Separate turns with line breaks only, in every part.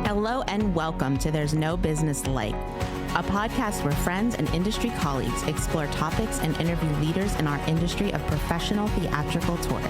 Hello and welcome to There's No Business Like, a podcast where friends and industry colleagues explore topics and interview leaders in our industry of professional theatrical touring.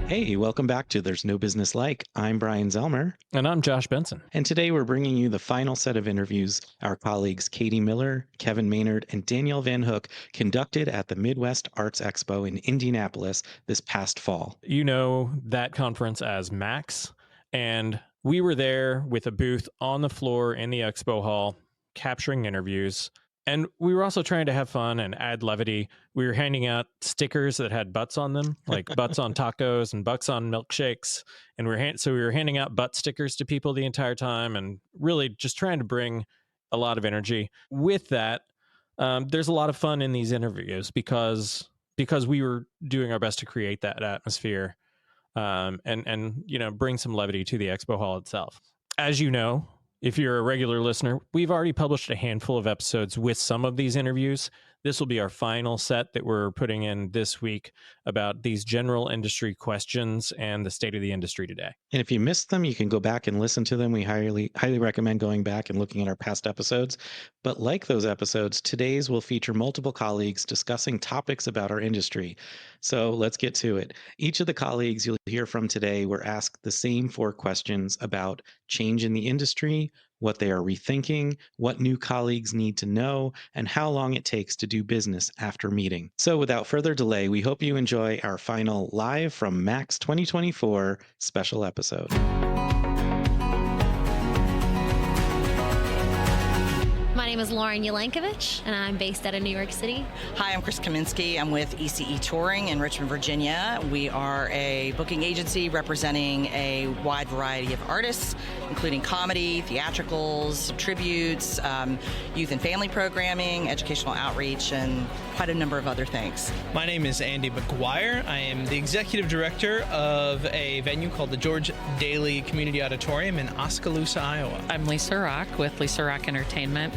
Hey, welcome back to There's No Business Like. I'm Brian Zelmer.
And I'm Josh Benson.
And today we're bringing you the final set of interviews our colleagues Katie Miller, Kevin Maynard, and Danielle Van Hook conducted at the Midwest Arts Xpo in Indianapolis this past fall.
You know that conference as MAX, and we were there with a booth on the floor in the expo hall, capturing interviews. And we were also trying to have fun and add levity. We were handing out stickers that had butts on them, like butts on tacos and butts on milkshakes. And we were handing out butt stickers to people the entire time and really just trying to bring a lot of energy. With that, there's a lot of fun in these interviews because we were doing our best to create that atmosphere and bring some levity to the expo hall itself. As you know, if you're a regular listener, we've already published a handful of episodes with some of these interviews. This will be our final set that we're putting in this week about these general industry questions and the state of the industry today.
And if you missed them, you can go back and listen to them. We highly recommend going back and looking at our past episodes. But like those episodes, today's will feature multiple colleagues discussing topics about our industry. So let's get to it. Each of the colleagues you'll hear from today were asked the same 4 questions about change in the industry, what they are rethinking, what new colleagues need to know, and how long it takes to do business after meeting. So without further delay, we hope you enjoy our final Live from MAX 2024 special episode.
My name is Jelencovich, and I'm based out of New York City.
Hi, I'm Kris Kaminski. I'm with ECE Touring in Richmond, Virginia. We are a booking agency representing a wide variety of artists, including comedy, theatricals, tributes, youth and family programming, educational outreach, and quite a number of other things.
My name is Andy McGuire. I am the executive director of a venue called the George Daly Community Auditorium in Oskaloosa, Iowa.
I'm Lisa Rock with Lisa Rock Entertainment.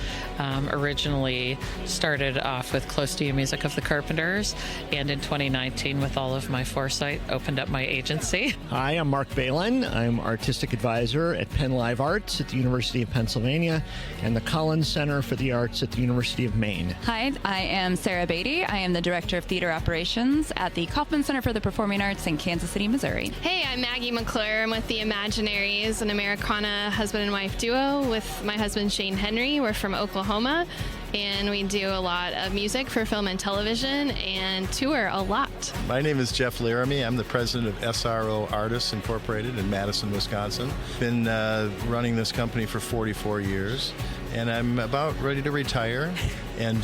Originally started off with Close to You Music of the Carpenters, and in 2019, with all of my foresight, opened up my agency.
Hi, I'm Marc Baylin. I'm artistic advisor at Penn Live Arts at the University of Pennsylvania and the Collins Center for the Arts at the University of Maine.
Hi, I am Sara Beatty. I am the Director of Theater Operations at the Kauffman Center for the Performing Arts in Kansas City, Missouri.
Hey, I'm Maggie McClure. I'm with the Imaginaries, an Americana husband and wife duo with my husband Shane Henry. We're from Oklahoma, and we do a lot of music for film and television and tour a lot.
My name is Jeff Laramie. I'm the president of SRO Artists Incorporated in Madison, Wisconsin. Been running this company for 44 years, and I'm about ready to retire. And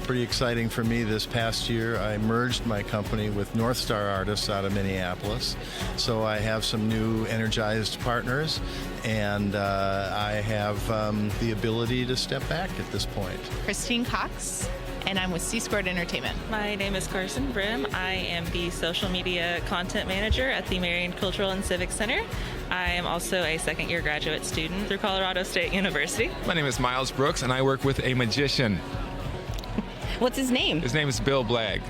pretty exciting for me, this past year I merged my company with North Star Artists out of Minneapolis. So I have some new energized partners, and I have the ability to step back at this point.
Christine Cox, and I'm with C-Squared Entertainment.
My name is Carson. Brimm. I am the social media content manager at the Marion Cultural and Civic Center. I am also a second-year graduate student through Colorado State University.
My name is Miles Brooks, and I work with a magician.
What's his name?
His name is Bill Blagg.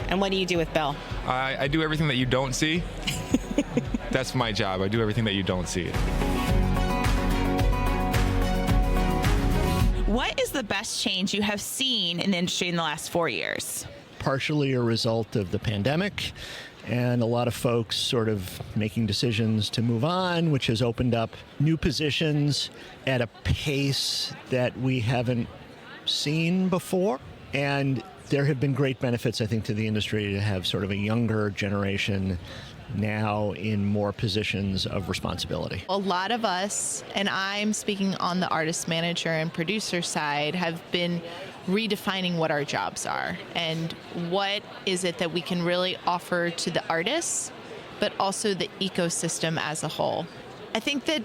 And what do you do with Bill?
I do everything that you don't see. That's my job. I do everything that you don't see.
What is the best change you have seen in the industry in the last 4 years?
Partially a result of the pandemic and a lot of folks sort of making decisions to move on, which has opened up new positions at a pace that we haven't seen before. And there have been great benefits, I think, to the industry to have sort of a younger generation now in more positions of responsibility.
A lot of us, and I'm speaking on the artist manager and producer side, have been redefining what our jobs are and what is it that we can really offer to the artists, but also the ecosystem as a whole. I think that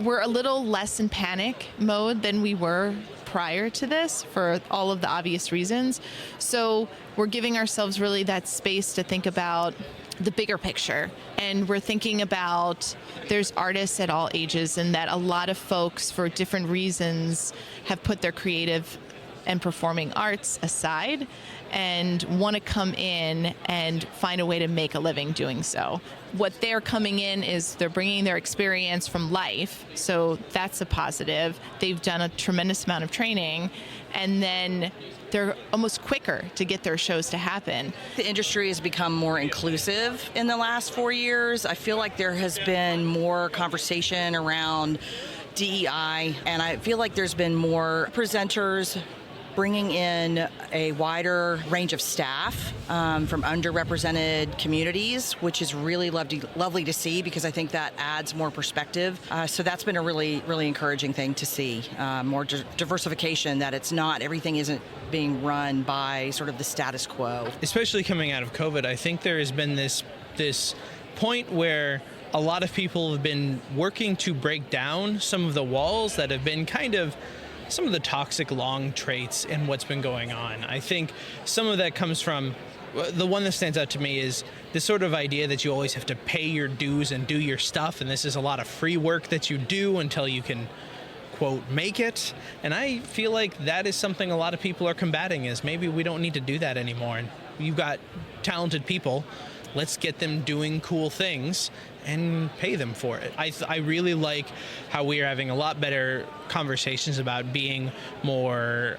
we're a little less in panic mode than we were prior to this for all of the obvious reasons. So we're giving ourselves really that space to think about the bigger picture. And we're thinking about there's artists at all ages, and that a lot of folks for different reasons have put their creative and performing arts aside and want to come in and find a way to make a living doing so. What they're coming in is they're bringing their experience from life, so that's a positive. They've done a tremendous amount of training, and then they're almost quicker to get their shows to happen.
The industry has become more inclusive in the last 4 years. I feel like there has been more conversation around DEI, and I feel like there's been more presenters bringing in a wider range of staff from underrepresented communities, which is really lovely to see, because I think that adds more perspective. So that's been a really, really encouraging thing to see, more diversification, that it's not, everything isn't being run by sort of the status quo.
Especially coming out of COVID, I think there has been this point where a lot of people have been working to break down some of the walls that have been kind of some of the toxic long traits in what's been going on. I think some of that comes from, the one that stands out to me is this sort of idea that you always have to pay your dues and do your stuff, and this is a lot of free work that you do until you can, quote, make it. And I feel like that is something a lot of people are combating, is maybe we don't need to do that anymore. And you've got talented people, let's get them doing cool things and pay them for it. I really like how we are having a lot better conversations about being more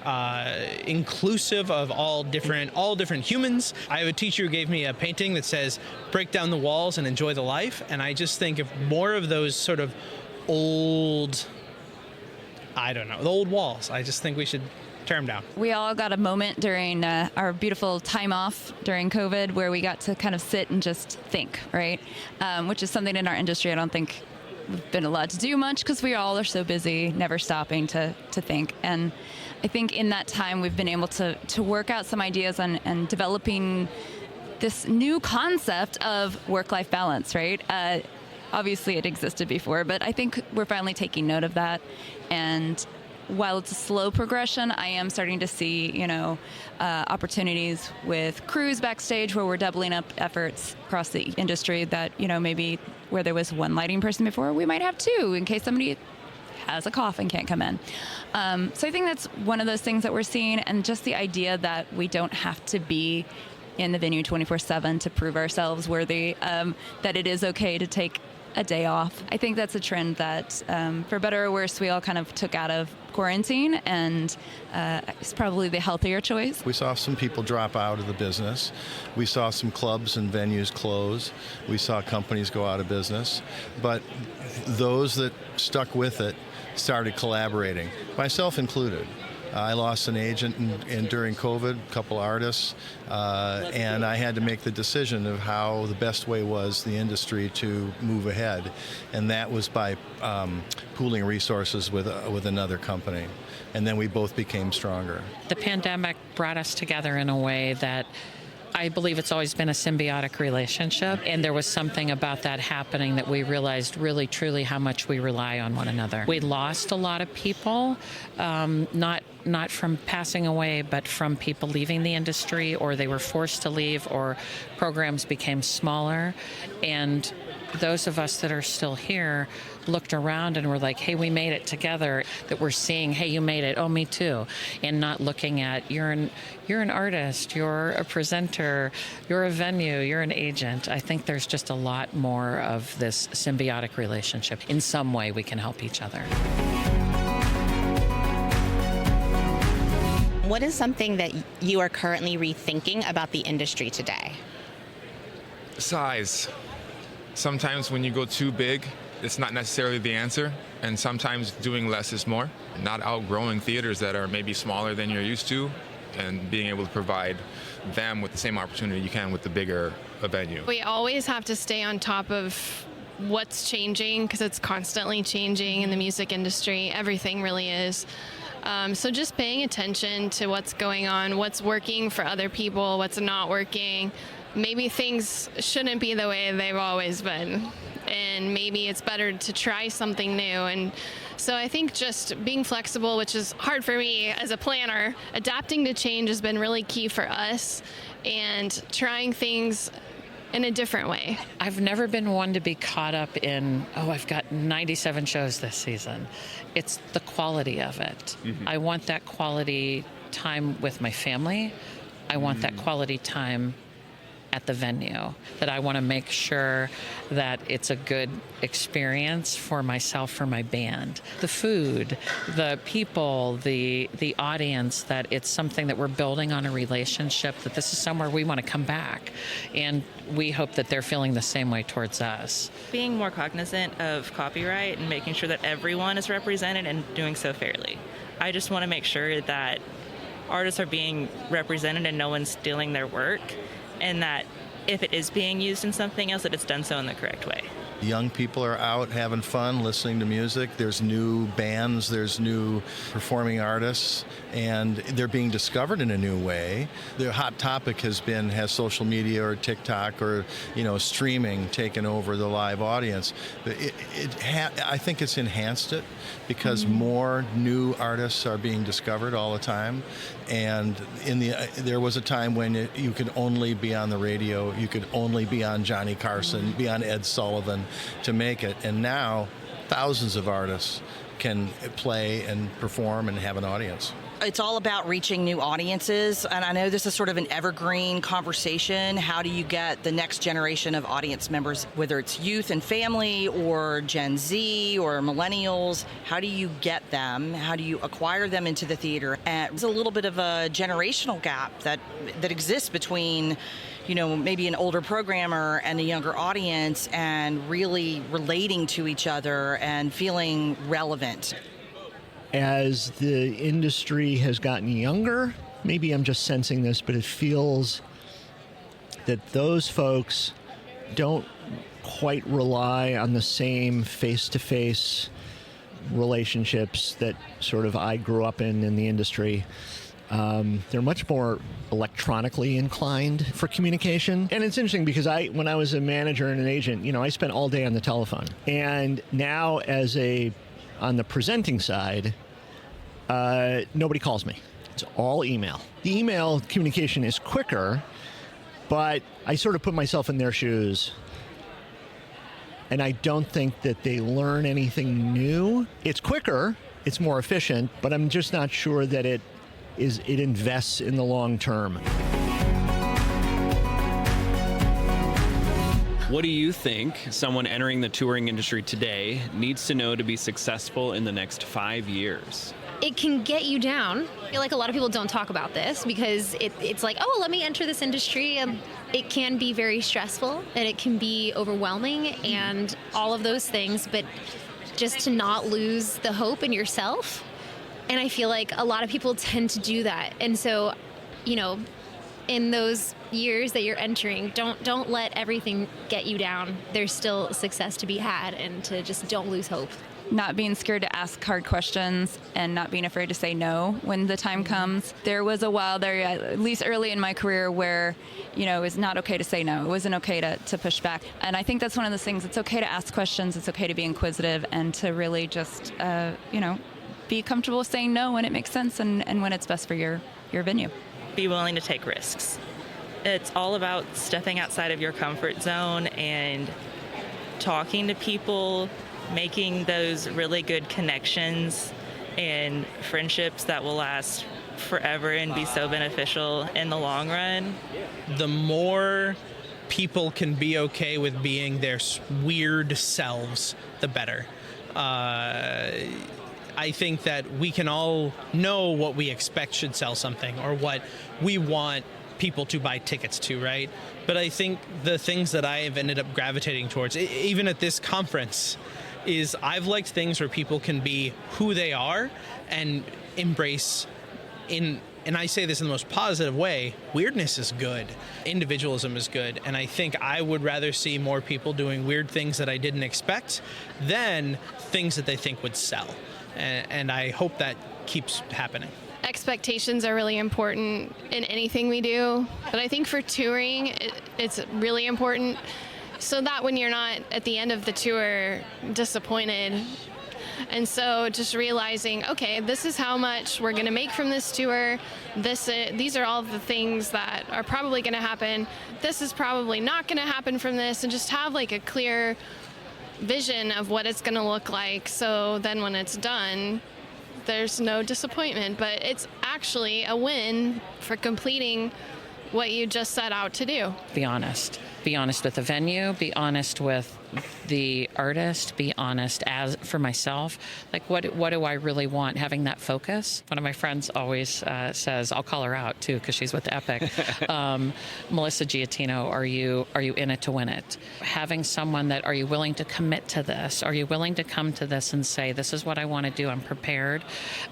inclusive of all different humans. I have a teacher who gave me a painting that says, break down the walls and enjoy the life. And I just think if more of those sort of old, the old walls, I just think we should tear them down.
We all got a moment during our beautiful time off during COVID where we got to kind of sit and just think, right? Which is something in our industry I don't think we've been allowed to do much, because we all are so busy, never stopping to think. And I think in that time we've been able to work out some ideas and developing this new concept of work-life balance, right? Obviously it existed before, but I think we're finally taking note of that. And while it's a slow progression, I am starting to see, opportunities with crews backstage where we're doubling up efforts across the industry that, maybe where there was one lighting person before, we might have two in case somebody has a cough and can't come in. So I think that's one of those things that we're seeing, and just the idea that we don't have to be in the venue 24/7 to prove ourselves worthy, that it is okay to take a day off. I think that's a trend that, for better or worse, we all kind of took out of quarantine, and it's probably the healthier choice.
We saw some people drop out of the business. We saw some clubs and venues close. We saw companies go out of business. But those that stuck with it started collaborating, myself included. I lost an agent during COVID, a couple artists, and I had to make the decision of how the best way was the industry to move ahead, and that was by pooling resources with another company, and then we both became stronger.
The pandemic brought us together in a way that I believe it's always been a symbiotic relationship, and there was something about that happening that we realized really, truly how much we rely on one another. We lost a lot of people, not from passing away, but from people leaving the industry, or they were forced to leave, or programs became smaller. And those of us that are still here looked around and were like, hey, we made it together. That we're seeing, hey, you made it, oh, me too. And not looking at, you're an artist, you're a presenter, you're a venue, you're an agent. I think there's just a lot more of this symbiotic relationship. In some way, we can help each other.
What is something that you are currently rethinking about the industry today?
Size. Sometimes when you go too big, it's not necessarily the answer, and sometimes doing less is more. Not outgrowing theaters that are maybe smaller than you're used to, and being able to provide them with the same opportunity you can with the bigger venue.
We always have to stay on top of what's changing, because it's constantly changing in the music industry. Everything really is. So just paying attention to what's going on, what's working for other people, what's not working. Maybe things shouldn't be the way they've always been, and maybe it's better to try something new. And so I think just being flexible, which is hard for me as a planner, adapting to change has been really key for us, and trying things in a different way.
I've never been one to be caught up in, I've got 97 shows this season. It's the quality of it. Mm-hmm. I want that quality time with my family, I want that quality time at the venue, that I want to make sure that it's a good experience for myself, for my band. The food, the people, the audience, that it's something that we're building on a relationship, that this is somewhere we want to come back. And we hope that they're feeling the same way towards us.
Being more cognizant of copyright and making sure that everyone is represented and doing so fairly. I just want to make sure that artists are being represented and no one's stealing their work, and that if it is being used in something else, that it's done so in the correct way.
Young people are out having fun, listening to music. There's new bands, there's new performing artists, and they're being discovered in a new way. The hot topic has social media or TikTok or streaming taken over the live audience. I think it's enhanced it because more new artists are being discovered all the time. And there was a time when you could only be on the radio, you could only be on Johnny Carson, be on Ed Sullivan to make it. And now thousands of artists can play and perform and have an audience.
It's all about reaching new audiences, and I know this is sort of an evergreen conversation. How do you get the next generation of audience members, whether it's youth and family or Gen Z or millennials? How do you get them? How do you acquire them into the theater? And there's a little bit of a generational gap that exists between maybe an older programmer and a younger audience, and really relating to each other and feeling relevant.
As the industry has gotten younger, maybe I'm just sensing this, but it feels that those folks don't quite rely on the same face-to-face relationships that sort of I grew up in the industry. They're much more electronically inclined for communication. And it's interesting because when I was a manager and an agent, I spent all day on the telephone. And now on the presenting side, nobody calls me. It's all email. The email communication is quicker, but I sort of put myself in their shoes. And I don't think that they learn anything new. It's quicker, it's more efficient, but I'm just not sure that it invests in the long term.
What do you think someone entering the touring industry today needs to know to be successful in the next 5 years?
It can get you down. I feel like a lot of people don't talk about this because it's like, oh, let me enter this industry. It can be very stressful and it can be overwhelming and all of those things, but just to not lose the hope in yourself. And I feel like a lot of people tend to do that. And so, in those years that you're entering, don't let everything get you down. There's still success to be had, and to just don't lose hope.
Not being scared to ask hard questions and not being afraid to say no when the time comes. There was a while there, at least early in my career, where, it was not okay to say no. It wasn't okay to push back. And I think that's one of those things. It's okay to ask questions. It's okay to be inquisitive and to really just, be comfortable saying no when it makes sense and when it's best for your venue.
Be willing to take risks. It's all about stepping outside of your comfort zone and talking to people, making those really good connections and friendships that will last forever and be so beneficial in the long run.
The more people can be okay with being their weird selves, the better. I think that we can all know what we expect should sell something or what we want people to buy tickets to, right? But I think the things that I have ended up gravitating towards, even at this conference, is I've liked things where people can be who they are and embrace and I say this in the most positive way, weirdness is good. Individualism is good. And I think I would rather see more people doing weird things that I didn't expect than things that they think would sell. And I hope that keeps happening.
Expectations are really important in anything we do, but I think for touring, it's really important so that when you're not at the end of the tour disappointed. And so just realizing, okay, this is how much we're going to make from this tour. These are all the things that are probably going to happen. This is probably not going to happen from this, and just have like a clear vision of what it's going to look like. So then when it's done, there's no disappointment, but it's actually a win for completing what you just set out to do.
Be honest. Be honest with the venue. Be honest with the artist. Be honest as for myself. Like, what do I really want? Having that focus. One of my friends always says, I'll call her out too because she's with Epic. Melissa Giattino, are you in it to win it? Having someone that, are you willing to commit to this? Are you willing to come to this and say, this is what I want to do. I'm prepared.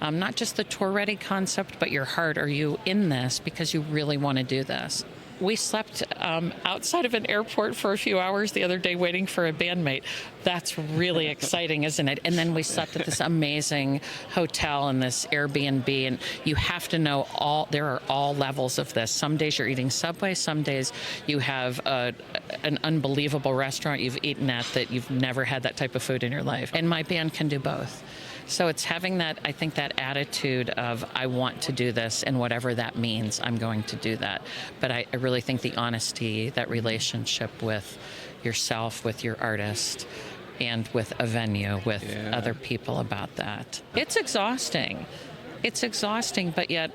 Not just the tour ready concept, but your heart. Are you in this because you really want to do this? We slept outside of an airport for a few hours the other day waiting for a bandmate. That's really exciting, isn't it? And then we slept at this amazing hotel in this Airbnb. And you have to know there are all levels of this. Some days you're eating Subway. Some days you have an unbelievable restaurant you've eaten at that you've never had that type of food in your life. And my band can do both. So it's having that, I think, that attitude of, I want to do this, and whatever that means, I'm going to do that. But I really think the honesty, that relationship with yourself, with your artist, and with a venue, with other people about that. It's exhausting. It's exhausting, but yet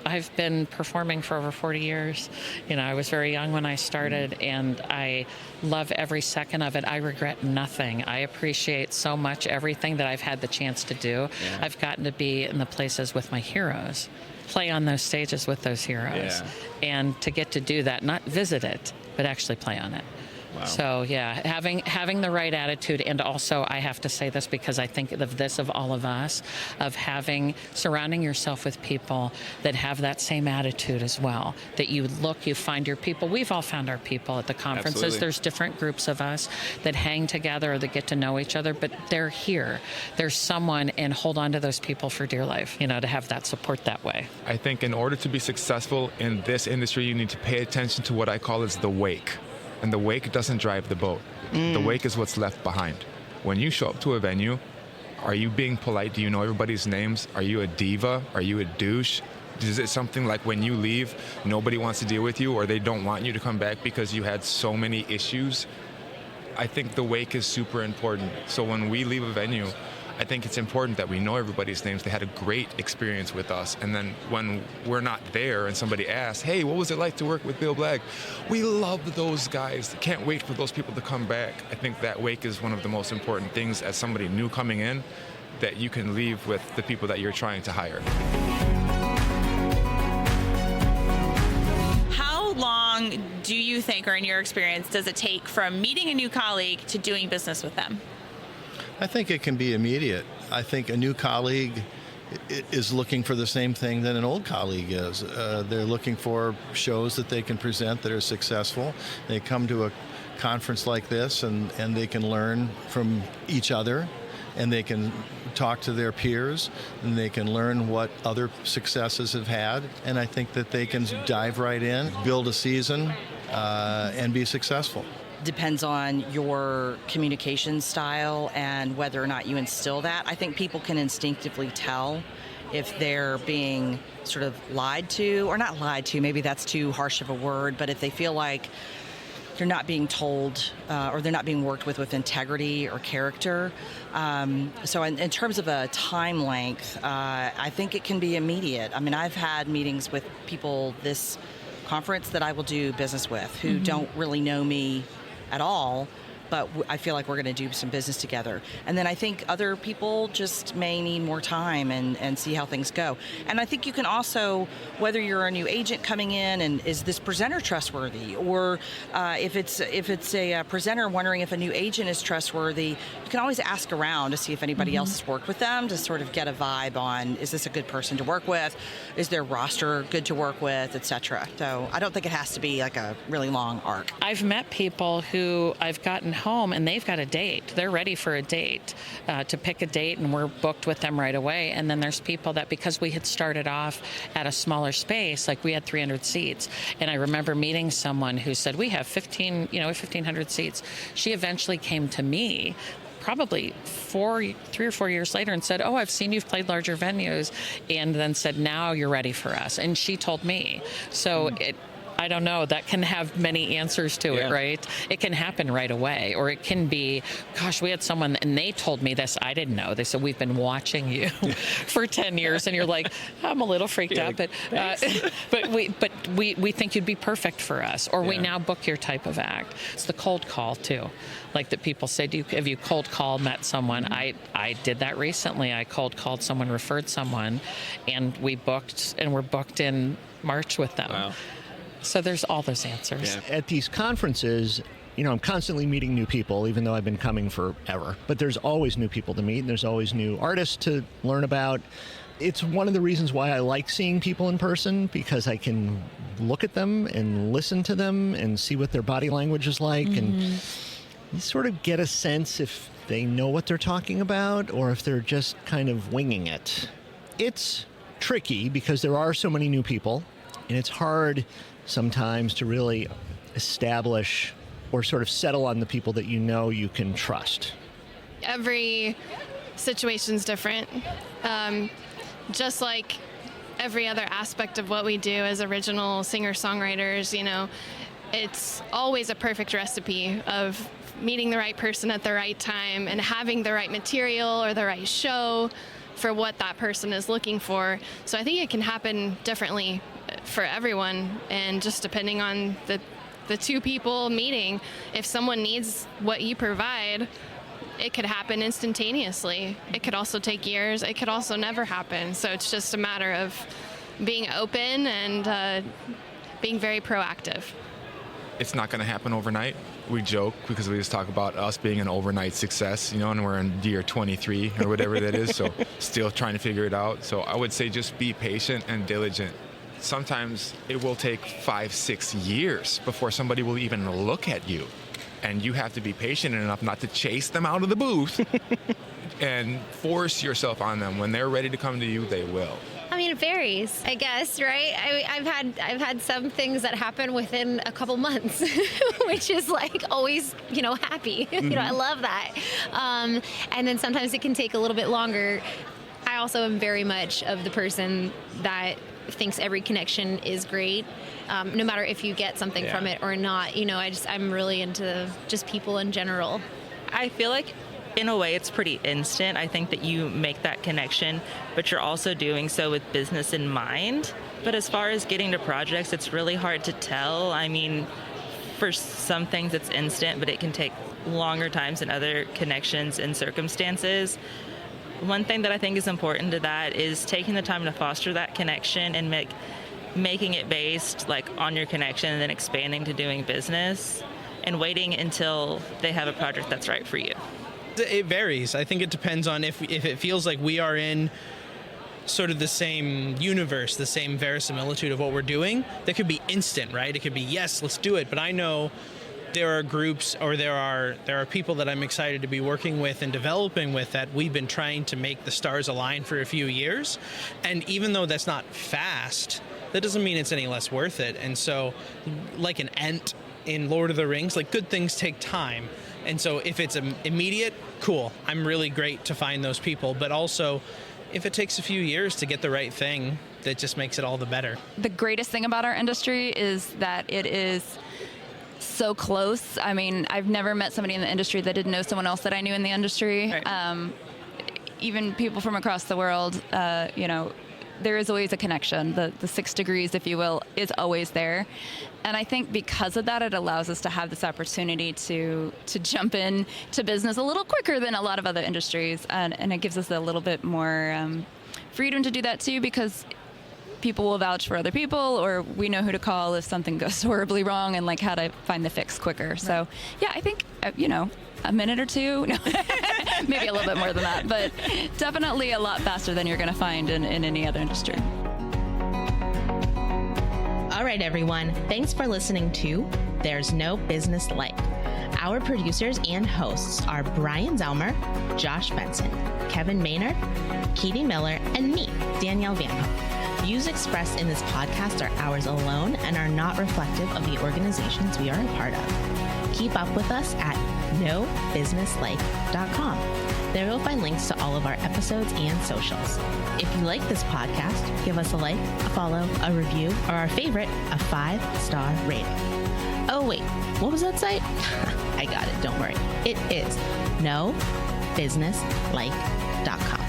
I've been performing for over 40 years. I was very young when I started, and I love every second of it. I regret nothing. I appreciate so much everything that I've had the chance to do. Yeah. I've gotten to be in the places with my heroes, play on those stages with those heroes, and to get to do that, not visit it, but actually play on it. Wow. So having the right attitude, and also I have to say this because I think of this of all of us, of surrounding yourself with people that have that same attitude as well. That you find your people. We've all found our people at the conferences. Absolutely. There's different groups of us that hang together or that get to know each other, but they're here. There's someone, and hold on to those people for dear life. To have that support that way.
I think in order to be successful in this industry, you need to pay attention to what I call as the wake. And the wake doesn't drive the boat. The wake is what's left behind. When you show up to a venue, are you being polite? Do you know everybody's names? Are you a diva? Are you a douche? Is it something like when you leave, nobody wants to deal with you, or they don't want you to come back because you had so many issues? I think the wake is super important. So when we leave a venue, I think it's important that we know everybody's names. They had a great experience with us. And then when we're not there and somebody asks, hey, what was it like to work with Bill Blagg? We loved those guys. Can't wait for those people to come back. I think that wake is one of the most important things as somebody new coming in, that you can leave with the people that you're trying to hire.
How long do you think, or in your experience, does it take from meeting a new colleague to doing business with them?
I think it can be immediate. I think a new colleague is looking for the same thing that an old colleague is. They're looking for shows that they can present that are successful. They come to a conference like this and they can learn from each other, and they can talk to their peers, and they can learn what other successes have had. And I think that they can dive right in, build a season, and be successful.
Depends on your communication style and whether or not you instill that. I think people can instinctively tell if they're being sort of lied to, or not lied to, maybe that's too harsh of a word, but if they feel like they're not being told or they're not being worked with integrity or character. So in terms of a time length, I think it can be immediate. I mean, I've had meetings with people this conference that I will do business with who don't really know me at all, but I feel like we're going to do some business together. And then I think other people just may need more time and see how things go. And I think you can also, whether you're a new agent coming in and is this presenter trustworthy, or if it's a presenter wondering if a new agent is trustworthy, you can always ask around to see if anybody else has worked with them, to sort of get a vibe on, is this a good person to work with? Is their roster good to work with, etc. So I don't think it has to be like a really long arc.
I've met people who I've gotten home and they've got a date. They're ready for a date, to pick a date, and we're booked with them right away. And then there's people that, because we had started off at a smaller space, like we had 300 seats, and I remember meeting someone who said, we have 1,500 seats. She eventually came to me probably 3 or 4 years later and said, oh, I've seen you've played larger venues, and then said, now you're ready for us. And she told me. So I don't know, that can have many answers to it, right? It can happen right away, or it can be, gosh, we had someone and they told me this, I didn't know. They said, we've been watching you for 10 years, and you're like, I'm a little freaked out, but we think you'd be perfect for us, or we now book your type of act. It's the cold call too, like that people say, have you cold called, met someone? I did that recently. I cold called someone, referred someone, and we're booked in March with them. Wow. So there's all those answers.
Yeah. At these conferences, I'm constantly meeting new people, even though I've been coming forever. But there's always new people to meet, and there's always new artists to learn about. It's one of the reasons why I like seeing people in person, because I can look at them and listen to them and see what their body language is like. And you sort of get a sense if they know what they're talking about or if they're just kind of winging it. It's tricky because there are so many new people, and it's hard sometimes to really establish or sort of settle on the people that you can trust.
Every situation's different. Just like every other aspect of what we do as original singer-songwriters, it's always a perfect recipe of meeting the right person at the right time and having the right material or the right show for what that person is looking for. So I think it can happen differently for everyone, and just depending on the two people meeting, if someone needs what you provide, it could happen instantaneously. It could also take years. It could also never happen. So it's just a matter of being open and being very proactive.
It's not going to happen overnight. We joke because we just talk about us being an overnight success, and we're in year 23 or whatever that is, so still trying to figure it out. So I would say just be patient and diligent. Sometimes it will take 5-6 years before somebody will even look at you. And you have to be patient enough not to chase them out of the booth and force yourself on them. When they're ready to come to you, they will.
I mean, it varies, I guess, right? I've had some things that happen within a couple months, which is like always, happy. I love that. And then sometimes it can take a little bit longer. I also am very much of the person that thinks every connection is great, no matter if you get something from it or not. I'm really into just people in general.
I feel like in a way it's pretty instant. I think that you make that connection, but you're also doing so with business in mind. But as far as getting to projects, it's really hard to tell. I mean, for some things it's instant, but it can take longer times than other connections and circumstances. One thing that I think is important to that is taking the time to foster that connection and making it based on your connection, and then expanding to doing business and waiting until they have a project that's right for you.
It varies. I think it depends on if it feels like we are in sort of the same universe, the same verisimilitude of what we're doing. That could be instant, right? It could be, yes, let's do it. But I know there are groups, or there are people that I'm excited to be working with and developing with that we've been trying to make the stars align for a few years. And even though that's not fast, that doesn't mean it's any less worth it. And so, like an Ent in Lord of the Rings, good things take time. And so if it's immediate, cool. I'm really great to find those people. But also, if it takes a few years to get the right thing, that just makes it all the better.
The greatest thing about our industry is that it is so close. I mean, I've never met somebody in the industry that didn't know someone else that I knew in the industry. Right. Even people from across the world, there is always a connection. The 6 degrees, if you will, is always there. And I think because of that, it allows us to have this opportunity to jump in to business a little quicker than a lot of other industries. And it gives us a little bit more freedom to do that too, because people will vouch for other people, or we know who to call if something goes horribly wrong, and how to find the fix quicker. Right. So yeah, I think, a minute or two, no, maybe a little bit more than that, but definitely a lot faster than you're going to find in any other industry.
All right, everyone. Thanks for listening to There's No Business Like. Our producers and hosts are Brian Zelmer, Josh Benson, Kevin Maynard, Katie Miller, and me, Danielle Van Hook. Views expressed in this podcast are ours alone and are not reflective of the organizations we are a part of. Keep up with us at nobusinesslike.com. There you'll find links to all of our episodes and socials. If you like this podcast, give us a like, a follow, a review, or our favorite, a 5-star rating. Oh wait, what was that site? I got it, don't worry. It is nobusinesslike.com.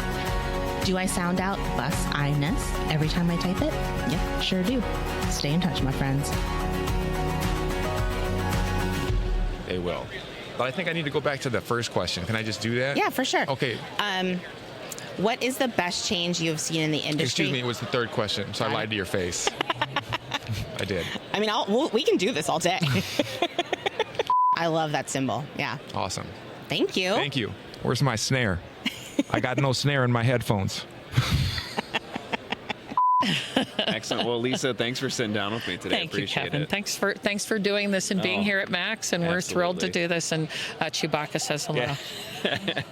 Do I sound out bus-I-ness every time I type it? Yep, sure do. Stay in touch, my friends.
They will. But I think I need to go back to the first question. Can I just do that?
Yeah, for sure.
Okay.
What is the best change you have seen in the industry?
Excuse me, it was the third question, so I lied to your face. I did.
I mean, we can do this all day. I love that symbol. Yeah.
Awesome.
Thank you.
Thank you. Where's my snare? I got no snare in my headphones.
Excellent. Well, Lisa, thanks for sitting down with me today.
Thank you,
Appreciate
Kevin.
it.
Thanks for doing this and being here at Max, and we're thrilled to do this. And Chewbacca says hello.
Yeah.